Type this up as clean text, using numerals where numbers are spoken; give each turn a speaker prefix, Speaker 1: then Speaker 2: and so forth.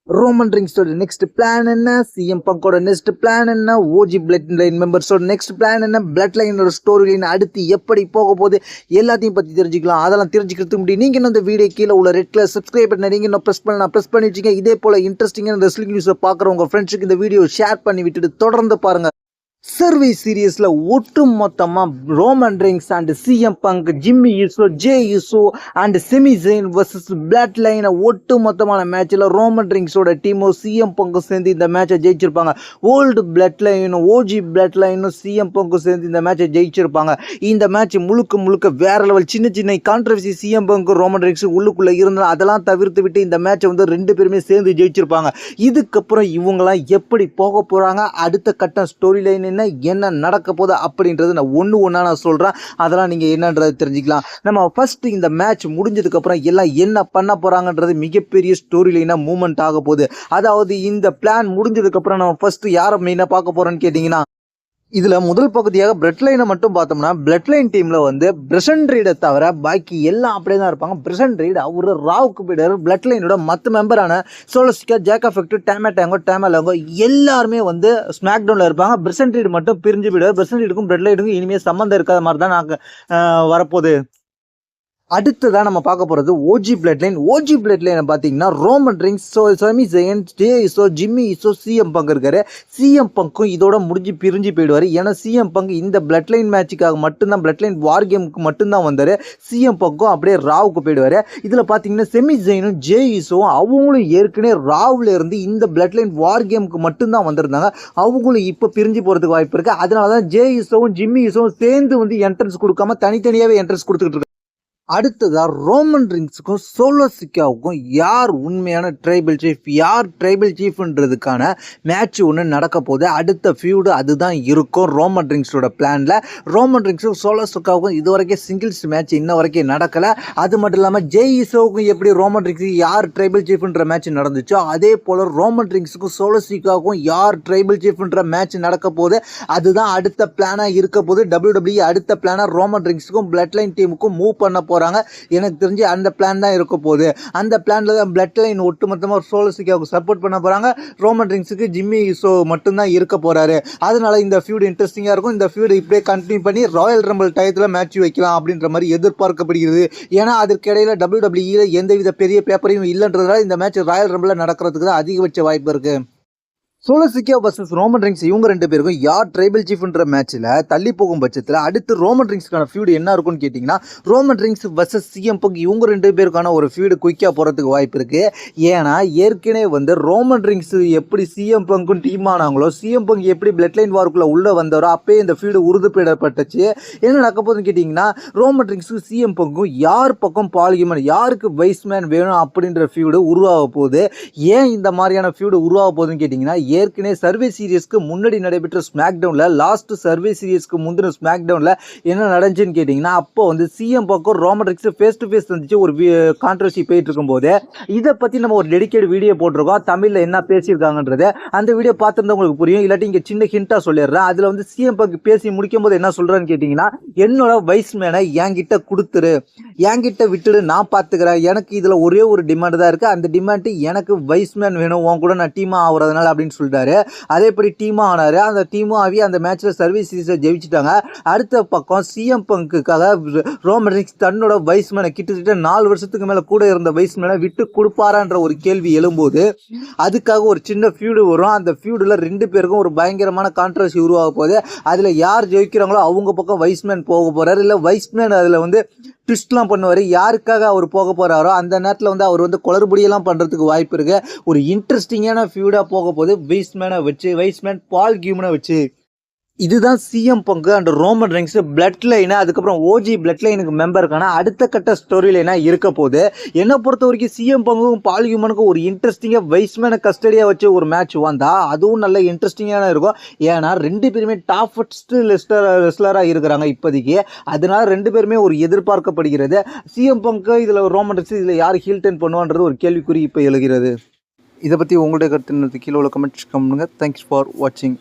Speaker 1: Roman ரிங்ஸோட next plan என்ன, CM பங்கோட நெக்ஸ்ட் பிளான் என்ன, ஓஜி பிளட் லைன் மெம்பர்ஸோட நெக்ஸ்ட் பிளான் என்ன, பிளட் லைனோட ஸ்டோரி லைன் அடுத்து எப்படி போக போகுது எல்லாத்தையும் பற்றி தெரிஞ்சுக்கலாம். அதெல்லாம் தெரிஞ்சுக்கிறதுக்கு முடியும் நீங்கள் இந்த வீடியோ கீழே உள்ள ரெட் கலர் சப்ஸ்கிரைப் பண்ண நீங்கள் இன்னும் ப்ரெஸ் பண்ணி வச்சுங்க. இதே போல் இன்ட்ரெஸ்டிங்கான ரெஸ்லிங் நியூஸை பார்க்குற உங்கள் ஃப்ரெண்ட்ஸுக்கு இந்த வீடியோ ஷேர் பண்ணி விட்டுட்டு தொடர்ந்து பாருங்கள். சர்வே சீரியஸ்ல ஒட்டு மொத்தமா Roman rings and CM bunk, Jimmy Uso, J Uso and semi Jain versus blood line ஒட்டு மொத்தமான மேட்ச்ல ரோமன் ரிங்ஸோட டீமும் சிஎம் பங்கும் சேர்ந்து இந்த மேட்சை ஜெயிச்சிருப்பாங்க. ஓல்டு பிளட் லைனும் ஓஜி பிளட் லைனும் சிஎம் பங்கும் சேர்ந்து இந்த மேட்சை ஜெயிச்சிருப்பாங்க. இந்த மேட்ச் முழுக்க வேற லெவல். சின்ன சின்ன கான்ட்ரவர்சி சிஎம் பங்கு ரோமன் ரிங்ஸ் உள்ளுக்குள்ள இருந்தாலும் அதெல்லாம் தவிர்த்து விட்டு இந்த மேட்சை வந்து ரெண்டு பேருமே சேர்ந்து ஜெயிச்சிருப்பாங்க. இதுக்கப்புறம் இவங்கெல்லாம் எப்படி போக போறாங்க, அடுத்த கட்ட ஸ்டோரி லைன் என்ன நடக்க போகுது அப்படின்றது நான் ஒண்ணா நான் சொல்றேன். அதெல்லாம் நீங்க என்னன்றது தெரிஞ்சுக்கலாம். நம்ம ஃபர்ஸ்ட் இந்த மேட்ச் முடிஞ்சதுக்கு அப்புறம் எல்லாம் என்ன பண்ண போறாங்கன்றது மிகப்பெரிய ஸ்டோரி லைனா மூவ்மெண்ட் ஆக போகுது. அதாவது இந்த பிளான் முடிஞ்சதுக்கு அப்புறம் நம்ம ஃபர்ஸ்ட் யாரை மெயினா பார்க்க போறோம்னு கேட்டீங்கன்னா, இதுல முதல் பகுதியாக பிளட் லைனை மட்டும் பார்த்தோம்னா, பிளட் லைன் டீம்ல வந்து பிரசன்ட் ரீடை தவிர பாக்கி எல்லாம் அப்படியே தான் இருப்பாங்க. பிரசன்ட் ரீட் அவரு ராவுக்கு போயிடாரு. பிளட் லைனோட மற்ற மெம்பரான சோலோசிக்கா, ஜாக் எஃபெக்ட், டேமலாங்கோ எல்லாருமே வந்து ஸ்மாக் டவுன்ல இருப்பாங்க. பிரசன்ட் ரீட் மட்டும் பிரிஞ்சு போயிடாரு. பிரசன்ட் ரீடுக்கும் பிளட் லைனுக்கும் இனிமேல் சம்பந்தம் இருக்காத மாதிரி தான் வரப்போகுது. அடுத்ததான் நம்ம பார்க்க போகிறது OG blood line. OG blood லைனை பார்த்தீங்கன்னா Roman rings, semi Jain, J Uso, Jimmy Uso, CM bunk இருக்காரு. சிஎம் பங்க்கும் இதோட பிரிஞ்சு போயிடுவார். ஏன்னா சிஎம் பங்க் இந்த பிளட் லைன் மேட்சுக்காக மட்டும்தான், பிளட் லைன் வார் கேமுக்கு மட்டும்தான் வந்தார். சிஎம் பங்க்கும் அப்படியே ராவுக்கு போயிடுவார். இதில் பார்த்தீங்கன்னா செமி ஜெயினும் ஜே யூசோவும் அவங்களும் ஏற்கனவே ராவில் இருந்து இந்த பிளட் லைன் வார் கேமுக்கு மட்டும்தான் வந்திருந்தாங்க. அவங்களும் இப்போ பிரிஞ்சு போகிறதுக்கு வாய்ப்பு இருக்குது. அதனால தான் ஜே யூசோவும் ஜிம்மி யூசோவும் சேர்ந்து வந்து என்ட்ரன்ஸ் கொடுக்காம தனித்தனியாகவே என்ட்ரன்ஸ் கொடுத்துக்கிட்டு இருக்காங்க. அடுத்ததா ரோமன் ரிங்ஸுக்கும் சோலோசிக்காவுக்கும் யார் உண்மையான ட்ரைபல் சீஃப், யார் ட்ரைபல் சீஃப்ன்றதுக்கான மேட்ச் ஒன்று நடக்க போகுது. அடுத்த ஃபியூடு அதுதான் இருக்கும் ரோமன் ரிங்ஸோட பிளானில். ரோமன் ரிங்ஸுக்கும் சோலோசிக்காவுக்கும் இது வரைக்கும் சிங்கிள்ஸ் மேட்ச் இன்ன வரைக்கும் நடக்கலை. அது மட்டும் இல்லாமல் ஜேஇசோவுக்கும் எப்படி ரோமன் ரிங்ஸுக்கு யார் ட்ரைபல் சீஃப்ன்ற மேட்ச் நடந்துச்சோ அதே போல் ரோமன் ரிங்ஸுக்கும் சோலோசிக்காவுக்கும் யார் ட்ரைபல் சீஃப்ன்ற மேட்ச் நடக்க போகுது. அதுதான் அடுத்த பிளானாக இருக்க போகுது. WWE அடுத்த பிளானாக ரோமன் ரிங்ஸுக்கும் பிளட் லைன் டீமுக்கும் மூவ் பண்ண போகிறாங்க. எனக்கு தெரிஞ்சு அந்த பிளான் தான் இருக்க போகுது. அந்த பிளான்ல தான் பிளட் லைன் ஒட்டுமொத்தமாக சோலோசிக்காவுக்கு சப்போர்ட் பண்ண போறாங்க. ரோமன் ரிங்ஸுக்கு ஜிம்மி யூசோ மட்டும்தான் இருக்க போறாரு. அதனால இந்த ஃபியூட் இன்ட்ரெஸ்டிங்கா இருக்கும். இந்த ஃபியூட் இப்படியே கண்டினியூ பண்ணி ராயல் ரம்பிள் டயத்துல மேட்ச் வைக்கலாம் அப்படின்ற மாதிரி எதிர்பார்க்கப்படுகிறது. ஏன்னா அதற்கிடையில WWE எந்தவித பெரிய பேப்பரையும் இல்லைன்றதால இந்த மேட்ச் ராயல் ரம்பிள் நடக்கிறதுக்கு தான் அதிகபட்ச வாய்ப்பு இருக்கு. சோலோசிக்கா வர்சஸ் ரோமன் ரிங்ஸ் இவங்க ரெண்டு பேருக்கும் யார் ட்ரைபல் சீஃப்ன்ற மேட்ச்சில் தள்ளி போகும் பட்சத்தில் அடுத்து ரோமன் ரிங்ஸ்க்கான ஃபியூடு என்ன இருக்கும்னு கேட்டிங்கன்னா, Roman rings versus CM bunk இவங்க ரெண்டு பேருக்கான ஒரு ஃபியூடு குயிக்காக போகிறதுக்கு வாய்ப்பு இருக்குது. ஏன்னா ஏற்கனவே வந்து ரோமன் ரிங்ஸ் எப்படி சிஎம் பங்கும் டீம் ஆனாங்களோ, சிஎம் பங்க் எப்படி பிளட் லைன் வார்க்குள்ளே உள்ளே வந்தாரோ அப்பயே இந்த ஃபியூடு உறுதிப்படப்பட்டுச்சு. என்ன நடக்க போகுதுன்னு கேட்டிங்கன்னா, ரோமன் ரிங்ஸுக்கும் சிஎம் பங்கும் யார் பக்கம் பாலிகமன், யாருக்கு வைஸ்மேன் வேணும் அப்படின்ற ஃபியூடு உருவாக போகுது. ஏன் இந்த மாதிரியான ஃபியூடு உருவாக போகுதுன்னு கேட்டிங்கன்னா, ஏற்கனவே சர்வே சீரியஸ்க்கு முன்னாடி நடைபெற்ற ஸ்மாக் டவுன்ல, லாஸ்ட் சர்வே சீரியஸ்க்கு முந்தின ஸ்மாக் டவுன்ல என்ன நடந்துச்சுன்னு கேட்டிங்கன்னா, அப்போ வந்து சிஎம் பக்கம் Roman Reigns face to face வந்துச்சு. ஒரு கான்ட்ரவர்சி போயிட்டு இருக்கும்போது இதை பற்றி நம்ம ஒரு டெடிகேட் வீடியோ போட்டிருக்கோம். தமிழில் என்ன பேசியிருக்காங்கன்றது அந்த வீடியோ பார்த்துருந்தா உங்களுக்கு புரியும். இல்லாட்டி இங்கே சின்ன ஹிண்டா சொல்லிடுறேன். அதில் வந்து சிஎம் பங்க் பேசி முடிக்கும் போது என்ன சொல்கிறேன்னு கேட்டிங்கன்னா, என்னோட வைஸ்மேனை என்கிட்ட கொடுத்துரு, என்கிட்ட விட்டுடு, நான் பார்த்துக்கிறேன். எனக்கு இதில் ஒரே ஒரு டிமாண்ட் தான் இருக்குது. அந்த டிமாண்ட் எனக்கு வைஸ்மேன் வேணும், உன் கூட நான் டீமாக ஆகுறதுனால அப்படின்னு சொல்லிட்டாரு. அதேபடி டீமாக ஆனாரு. அந்த டீமும் ஆகி அந்த மேட்ச்சில் சர்வீஸ் சீரிஸை ஜெயிச்சிட்டாங்க. அடுத்த பக்கம் சிஎம் பங்குக்காக ரோமன் ரிங்ஸ் தன்னோட வைஸ்மேனை கிட்டத்தட்ட 4 வருஷத்துக்கு மேலே கூட இருந்த வைஸ்மேனை விட்டு கொடுப்பாரான்ற ஒரு கேள்வி எழும்போது அதுக்காக ஒரு சின்ன ஃபியூடு வரும். அந்த ஃபியூடில் ரெண்டு பேருக்கும் ஒரு பயங்கரமான கான்ட்ரவர்சி உருவாக போகுது. அதில் யார் ஜெயிக்கிறாங்களோ அவங்க பக்கம் வைஸ்மேன் போக போகிறார். இல்லை வைஸ்மேன் அதில் வந்து ட்விஸ்ட்லாம் பண்ணுவார். யாருக்காக அவர் போக போகிறாரோ அந்த நேரத்தில் வந்து அவர் வந்து குளறுபடியெல்லாம் பண்ணுறதுக்கு வாய்ப்பு இருக்குது. ஒரு இன்ட்ரெஸ்டிங்கான ஃபியூடாக போக போகுது. வைஸ்மேன் பால் கியூமனை வச்சு. இதுதான் சிஎம் பங்கு and Roman rings blood line, அதுக்கப்புறம் ஓஜி பிளட் லைனுக்கு மெம்பருக்கான அடுத்த கட்ட ஸ்டோரி லைனாக இருக்க போகுது. என்னை பொறுத்த வரைக்கும் சிஎம் பங்குக்கும் பால் ஹியூமனுக்கும் ஒரு இன்ட்ரெஸ்டிங்காக வைஸ்மேனை கஸ்டடியாக வச்சு ஒரு மேட்ச் வந்தால் அதுவும் நல்ல இன்ட்ரெஸ்டிங்கான இருக்கும். ஏன்னா ரெண்டு பேருமே டாப் ஃபர்ஸ்ட் ரெஸ்லராக இருக்கிறாங்க இப்போதைக்கு. அதனால ரெண்டு பேருமே ஒரு எதிர்பார்க்கப்படுகிறது. சிஎம் பங்கு இதில் ரோமன் ரிங்ஸ் இதில் யார் ஹீல் டர்ன் பண்ணுவான்றது ஒரு கேள்விக்குறி இப்போ எழுகிறது. இதை பற்றி உங்களுடைய கருத்து கீழே உள்ள கமெண்ட்ஸ் பண்ணுங்கள். தேங்க்ஸ் ஃபார் வாட்சிங்.